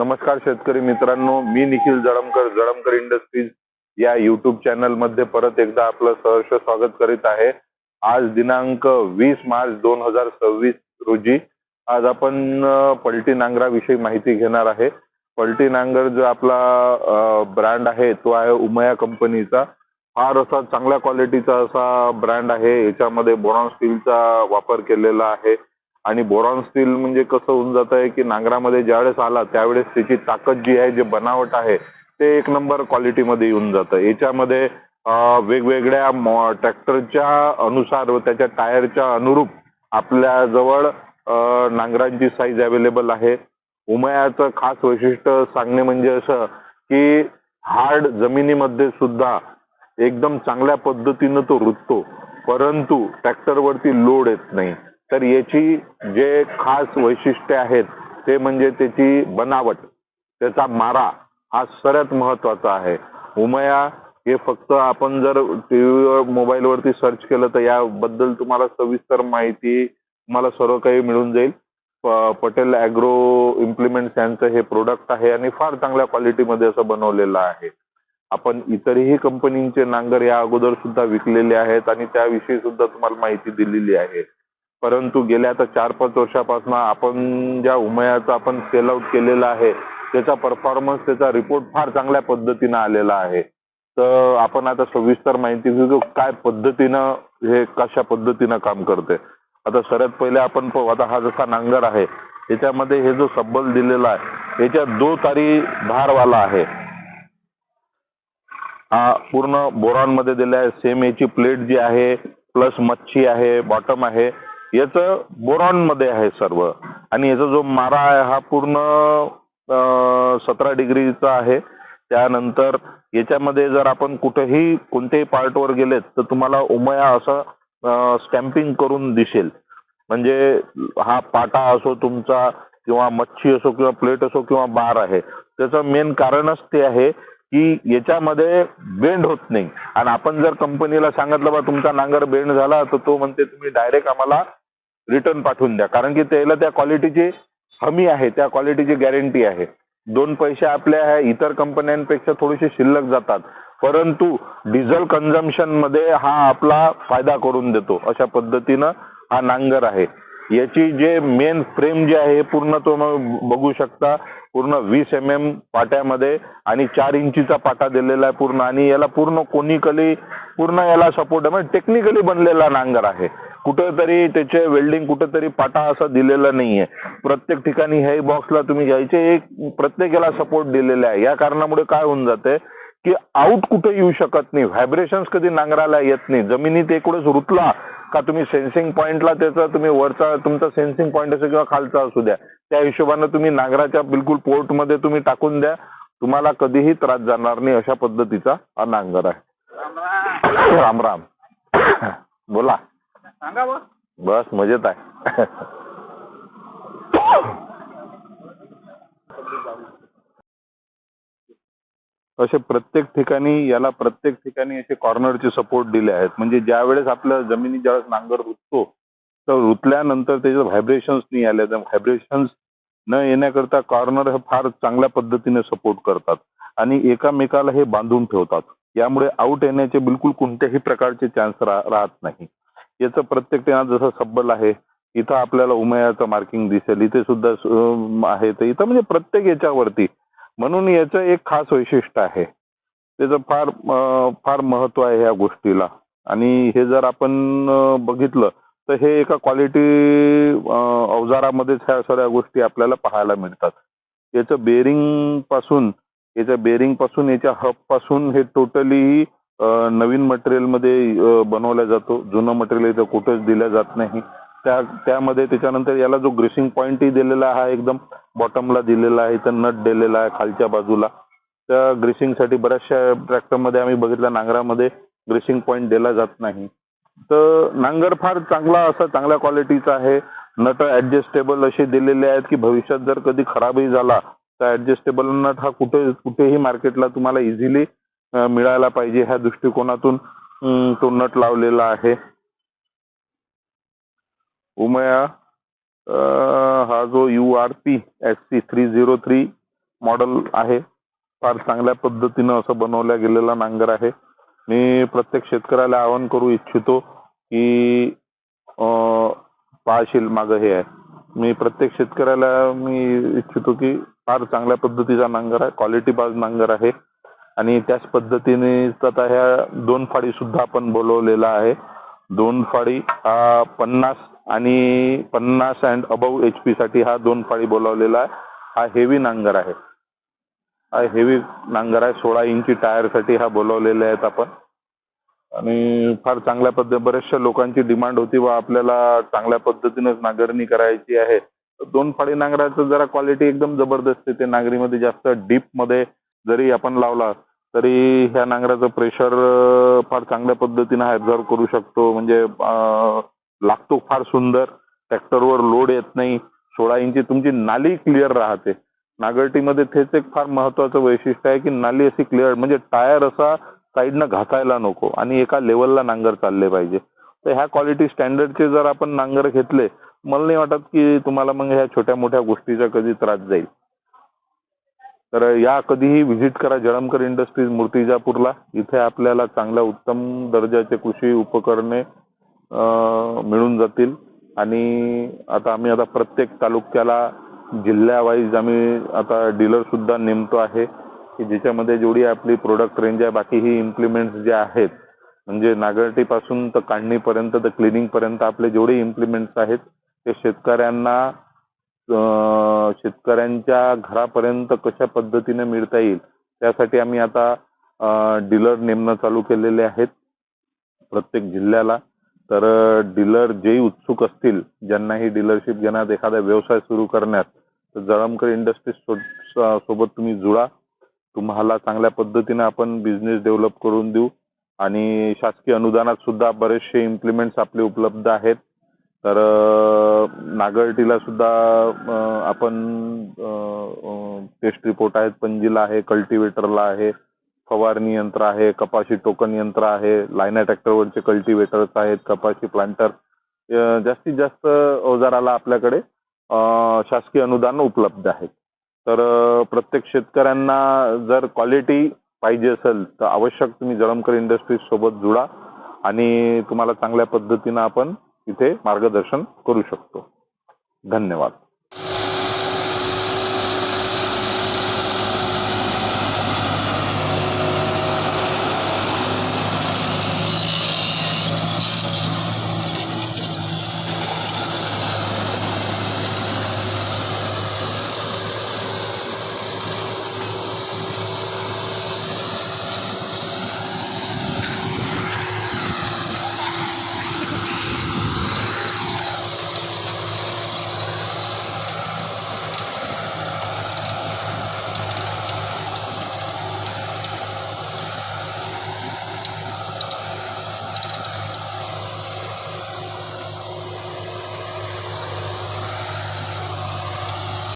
नमस्कार शेतकरी मित्रांनो, मी निखिल जळमकर इंडस्ट्रीज या यूट्यूब चॅनल मध्ये परत एकदा आपलं सहर्ष स्वागत करीत आहे। आज दिनांक 20 मार्च 2026 रोजी आज आपण पलटी नांगराविषयी माहिती घेणार आहे। पलटी नांगर जो आपला ब्रँड आहे तो आहे उमया कंपनीचा। फार असा चांगल्या क्वालिटीचा असा ब्रँड आहे। याच्यामध्ये बोरॉन स्टीलचा वापर केलेला आहे आणि बोरॉन स्टील म्हणजे कसं होऊन जात आहे की नांगरामध्ये ज्यावेळेस आला त्यावेळेस त्याची ताकद जी आहे, जे बनावट आहे ते एक नंबर क्वालिटीमध्ये येऊन जातं। याच्यामध्ये वेगवेगळ्या ट्रॅक्टरच्या अनुसार व त्याच्या टायरच्या अनुरूप आपल्या जवळ नांगरांची साईज अवेलेबल आहे। उमयाचं खास वैशिष्ट्य सांगणे म्हणजे असं की हार्ड जमिनीमध्ये सुद्धा एकदम चांगल्या पद्धतीने तो रुततो, परंतु ट्रॅक्टरवरती लोड येत नाही। तर याची जे खास वैशिष्ट्य आहेत ते म्हणजे त्याची बनावट, त्याचा मारा हा सर्वात महत्त्वाचा आहे। उमया हे फक्त आपण जर टीव्हीवर मोबाईलवरती सर्च केलं तर याबद्दल तुम्हाला सविस्तर माहिती तुम्हाला सर्व काही मिळून जाईल। पटेल ॲग्रो इम्प्लिमेंट्स यांचं हे प्रोडक्ट आहे आणि फार चांगल्या क्वालिटीमध्ये असं बनवलेलं आहे। आपण इतरही कंपनीचे नांगर या अगोदर सुद्धा विकलेले आहेत आणि त्याविषयी सुद्धा तुम्हाला माहिती दिलेली आहे, परंतु गेल्या आता 4-5 वर्षापासून आपण ज्या उमयाचा आपण सेल आउट केलेला आहे त्याचा परफॉर्मन्स, त्याचा रिपोर्ट फार चांगल्या पद्धतीने आलेला आहे। तर आपण आता सविस्तर माहिती घेऊ काय पद्धतीनं हे कशा पद्धतीनं काम करते। आता सर्वात पहिले आपण आता हा जसा नांगर आहे त्याच्यामध्ये हे जो सब्बल दिलेला आहे याच्या 2 तारी धारवाला आहे। हा पूर्ण बोरॉन मध्ये दिला आहे। सेम याची प्लेट जी आहे प्लस मच्छी आहे, बॉटम आहे, याचं बोरॉन मध्ये आहे सर्व। आणि याचा जो मारा आहे हा पूर्ण 17 डिग्रीचा आहे। त्यानंतर याच्यामध्ये जर आपण कुठेही कोणत्याही पार्टवर गेलेत तर तुम्हाला उमया असं स्टॅम्पिंग करून दिसेल। म्हणजे हा पाटा असो तुमचा किंवा मच्छी असो किंवा प्लेट असो किंवा बार आहे, त्याचं मेन कारणच ते आहे की याच्यामध्ये बेंड होत नाही। आणि आपण जर कंपनीला सांगितलं बा तुमचा नांगर बेंड झाला तर तो म्हणते तुम्ही डायरेक्ट आम्हाला रिटर्न पाठवून द्या, कारण की त्याला त्या क्वालिटीची हमी आहे, त्या क्वालिटीची गॅरंटी आहे। 2 पैसे आपल्या इतर कंपन्यांपेक्षा थोडेसे शिल्लक जातात, परंतु डिझेल कन्झम्पशन मध्ये हा आपला फायदा करून देतो। अशा पद्धतीनं हा नांगर आहे। याची जे मेन फ्रेम जे आहे पूर्ण तो बघू शकता, पूर्ण 20 mm पाट्यामध्ये आणि 4 इंचीचा पाटा दिलेला आहे पूर्ण। आणि याला पूर्ण कोनिकली पूर्ण याला सपोर्ट आहे, म्हणजे टेक्निकली बनलेला नांगर आहे। कुठेतरी त्याचे वेल्डिंग कुठेतरी पाटा असा दिलेला नाहीये। प्रत्येक ठिकाणी हे बॉक्सला तुम्ही घ्यायचे एक प्रत्येक याला सपोर्ट दिलेला आहे। या कारणामुळे काय होऊन जाते की आउट कुठे येऊ शकत नाही, व्हायब्रेशन्स कधी नांगराला येत नाही। जमिनीत एकूणच रुतला का तुम्ही सेन्सिंग पॉइंटला त्याचा तुम्ही वरचा तुमचा सेन्सिंग पॉइंट असो किंवा खालचा असू द्या, त्या हिशोबाने तुम्ही नांगराच्या बिलकुल पोर्ट मध्ये तुम्ही टाकून द्या, तुम्हाला कधीही त्रास जाणार नाही। अशा पद्धतीचा हा नांगर आहे। राम राम, बोला। सांगा बस मजेत आहे। असे प्रत्येक ठिकाणी असे कॉर्नरचे सपोर्ट दिले आहेत। म्हणजे ज्या वेळेस आपल्या जमिनी ज्यावेळेस नांगर रुततो तर रुतल्यानंतर त्याचे व्हायब्रेशन्स नाही आले, तर व्हायब्रेशन्स न येण्याकरता कॉर्नर हे फार चांगल्या पद्धतीने सपोर्ट करतात आणि एकामेकाला हे बांधून ठेवतात। यामुळे आउट येण्याचे बिलकुल कोणत्याही प्रकारचे चान्स राहत नाही। याचं प्रत्येक ठिकाणी जसं सब्बल आहे, इथं आपल्याला उमयाचं मार्किंग दिसेल, इथे सुद्धा आहे, तर इथं म्हणजे प्रत्येक याच्यावरती, म्हणून याचं एक खास वैशिष्ट्य आहे। त्याचं फार फार महत्व आहे या गोष्टीला। आणि हे जर आपण बघितलं तर हे एका क्वालिटी अवजारामध्येच ह्या सगळ्या गोष्टी आपल्याला पाहायला मिळतात। याचं बेरिंग पासून याच्या हब पासून हे टोटली नवीन मटेरियल मध्ये बनवलं जातो। जुनं मटेरियल इथं कुठेच दिलं जात नाही। त्यामध्ये त्याच्यानंतर याला जो ग्रेसिंग पॉइंटही दिलेला आहे, एकदम बॉटमला दिलेला आहे, इथं नट दिलेला आहे खालच्या बाजूला। त्या ग्रेसिंगसाठी बऱ्याचशा ट्रॅक्टरमध्ये आम्ही बघितलं नांगरामध्ये ग्रेसिंग पॉइंट दिला जात नाही। तर नांगर फार चांगल्या क्वालिटीचा आहे। नट ऍडजस्टेबल असे दिलेले आहेत की भविष्यात जर कधी खराबही झाला तर ऍडजस्टेबल नट हा कुठेही मार्केटला तुम्हाला इझिली मिळायला पाहिजे ह्या दृष्टिकोनातून तो नट लावलेला आहे। उमया हा जो URP SC 303 मॉडेल आहे. फार चांगल्या पद्धतीनं असं बनवल्या गेलेला नांगर आहे. मी प्रत्येक शेतकऱ्याला आवाहन करू इच्छितो की पाहशील मागं हे आहे. मी प्रत्येक शेतकऱ्याला इच्छितो की फार चांगल्या पद्धतीचा नांगर आहे, क्वालिटी बाज नांगर आहे. आणि त्याच पद्धतीने आता ह्या 2 फाडी सुद्धा आपण बोलवलेला आहे. 2 फाडी हा 50 आणि 50 अँड अबव HP साठी हा 2 फाडी बोलावलेला आहे. हा हेवी नांगर आहे. हा हेवी नांगर आहे. 16 इंची टायर साठी हा बोलावलेला आहेत आपण. आणि फार चांगल्या बऱ्याचशा लोकांची डिमांड होती व आपल्याला चांगल्या पद्धतीनेच नांगरणी करायची आहे. 2 फाडी नांगराचं जरा क्वालिटी एकदम जबरदस्त आहे. ते नांगरीमध्ये जास्त डीप मध्ये जरी आपण लावला तरी ह्या नांगराचं प्रेशर फार चांगल्या पद्धतीने ऍब्झॉर्व करू शकतो. म्हणजे लागतो फार सुंदर. ट्रॅक्टरवर लोड येत नाही. 16 इंची तुमची नाली क्लिअर राहते. नांगरटीमध्ये तेच एक फार महत्वाचं वैशिष्ट्य आहे की नाली अशी क्लिअर, म्हणजे टायर असा साईडनं घासायला नको आणि एका लेवलला नांगर चालले पाहिजे. तर ह्या क्वालिटी स्टँडर्डचे जर आपण नांगर घेतले, मला नाही वाटत की तुम्हाला मग ह्या छोट्या मोठ्या गोष्टीचा कधी त्रास जाईल. तर या कधीही व्हिजिट करा जळमकर इंडस्ट्रीज मूर्तिजापूरला. इथे आपल्याला चांगल्या उत्तम दर्जाचे कृषी उपकरणे मिळून जातील. आणि आम्ही प्रत्येक तालुक्याला जिल्ह्यावाईज आम्ही आता डीलर सुद्धा नेमतो आहे की ज्याच्यामध्ये जेवढी आपली प्रोडक्ट रेंज आहे, बाकी ही इम्प्लिमेंट्स जे आहेत, म्हणजे नांगरटीपासून तर काढणीपर्यंत तर क्लिनिंग पर्यंत आपले जेवढे इम्प्लिमेंट्स आहेत ते शेतकऱ्यांच्या घरापर्यंत कशा पद्धतीने मिळता येईल त्यासाठी आम्ही आता डीलर नेमणं चालू केलेले आहेत प्रत्येक जिल्ह्याला. तर डीलर जे उत्सुक असतील, ज्यांना ही डीलरशिप घेण्यात, एखादा व्यवसाय सुरू करण्यात, तर जळमकर इंडस्ट्रीज सोबत तुम्ही जुळा. तुम्हाला चांगल्या पद्धतीने आपण बिझनेस डेव्हलप करून देऊ. आणि शासकीय अनुदानात सुद्धा बरेचसे इम्प्लिमेंट्स आपले उपलब्ध आहेत. तर नांगरटीला सुद्धा आपण टेस्ट रिपोर्ट आहेत. पंजीला आहे, कल्टिवेटरला आहे, फवारणी यंत्र आहे, कपाशी टोकन यंत्र आहे, लायना ट्रॅक्टरवरचे कल्टिवेटर्स आहेत, कपाशी प्लांटर, जास्तीत जास्त अवजाराला आपल्याकडे शासकीय अनुदान उपलब्ध आहे. तर प्रत्येक शेतकऱ्यांना जर क्वालिटी पाहिजे असेल तर आवश्यक तुम्ही जळमकर इंडस्ट्रीज सोबत जुळा आणि तुम्हाला चांगल्या पद्धतीने आपण इथे मार्गदर्शन करू शकतो. धन्यवाद.